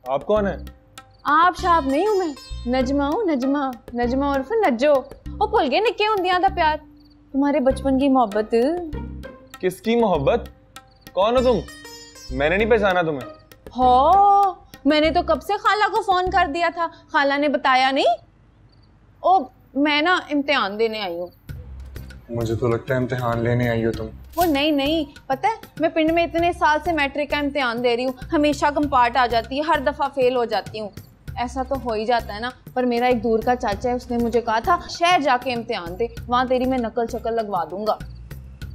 आप कौन है? आप शाप नहीं हूं मैं, नजमा हूं, नजमा। नजमा उर्फ नज्जो। ओ भुल गए निक्के हुंदियां दा प्यार, तुम्हारे बचपन की मोहब्बत। किसकी मोहब्बत? कौन हो तुम? मैंने नहीं पहचाना तुम्हें। हो, मैंने तो कब से खाला को फोन कर दिया था, खाला ने बताया नहीं। ओ मैं ना इम्तिहान देने आई हूँ। मुझे तो लगता है इम्तिहान लेने आई हो तुम। वो नहीं, पता है मैं पिंड में इतने साल से मैट्रिक का इम्तिहान दे रही हूँ, हमेशा कंपार्ट आ जाती है, हर दफा फेल हो जाती हूँ। ऐसा तो हो ही जाता है ना। पर मेरा एक दूर का चाचा है, उसने मुझे कहा था शहर जाके इम्तिहान दे, वहाँ तेरी मैं नकल शक्ल लगवा दूंगा।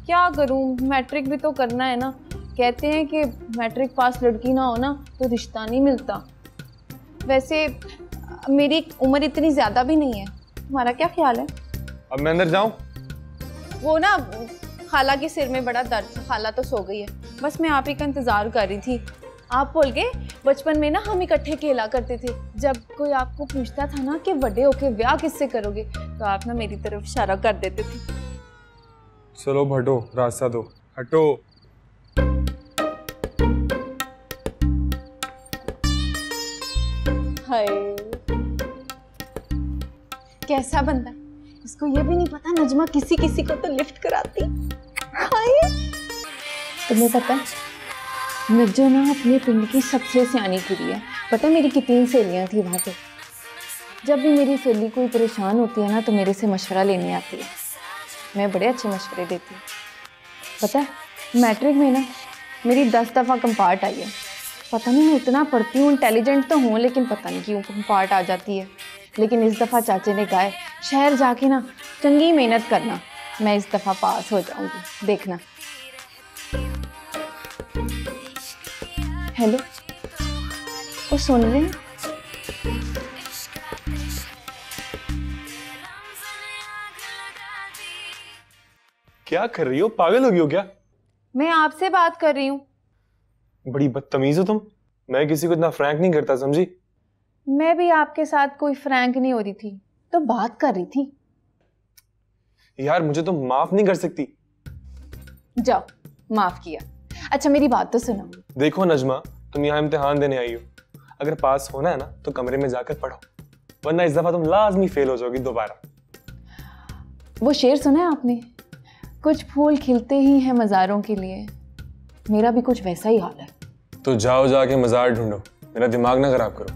क्या करूँ, मैट्रिक भी तो करना है ना। कहते हैं कि मैट्रिक पास लड़की ना हो ना तो रिश्ता नहीं मिलता। वैसे मेरी उम्र इतनी ज़्यादा भी नहीं है, तुम्हारा क्या ख्याल है? अब मैं अंदर जाऊं? वो ना खाला के सिर में बड़ा दर्द, खाला तो सो गई है, बस मैं आप ही का इंतज़ार कर रही थी। आप बोल गए बचपन में ना हम इकट्ठे खेला करते थे, जब कोई आपको पूछता था ना कि बड़े होके ब्याह किससे करोगे तो आप ना मेरी तरफ इशारा कर देते थे। चलो हटो, रास्ता दो, हटो। हाय कैसा बंदा, इसको ये भी नहीं पता नजमा किसी किसी को तो लिफ्ट कराती। हाय तुम्हें पता है नज्जो ना अपने पिंड की सबसे सियानी कुड़ी है। पता है मेरी कितनी सहेलियां थी वहाँ पे। जब भी मेरी सहेली कोई परेशान होती है ना तो मेरे से मशवरा लेने आती है, मैं बड़े अच्छे मशवरे देती हूँ। पता है मैट्रिक में ना मेरी 10 दफ़ा कंपार्ट आई है। पता नहीं मैं इतना पढ़ती हूँ, इंटेलिजेंट तो हूँ, लेकिन पता नहीं क्यों कंपार्ट आ जाती है। लेकिन इस दफ़ा चाचे ने कहा है शहर जाके ना चंगी मेहनत करना, मैं इस दफ़ा पास हो जाऊँगी, देखना। हेलो, वो सुन रहे हैं? क्या कर रही हो? पागल हो गई हो क्या? मैं आपसे बात कर रही हूँ। बड़ी बदतमीज हो तुम। मैं किसी को इतना फ्रैंक नहीं करता, समझी? मैं भी आपके साथ कोई फ्रैंक नहीं हो रही थी, तो बात कर रही थी। यार मुझे तो माफ नहीं कर सकती। जाओ, माफ किया। अच्छा मेरी बात तो सुनो। देखो नजमा, तुम यहाँ इम्तिहान देने आई हो, अगर पास होना है ना तो कमरे में जाकर पढ़ो, वरना इस दफा तुम लाजमी फेल हो जाओगी दोबारा। वो शेर सुना है आपने, कुछ फूल खिलते ही हैं मज़ारों के लिए, मेरा भी कुछ वैसा ही हाल है। तो जाओ जाके मज़ार ढूंढो, मेरा दिमाग ना खराब करो।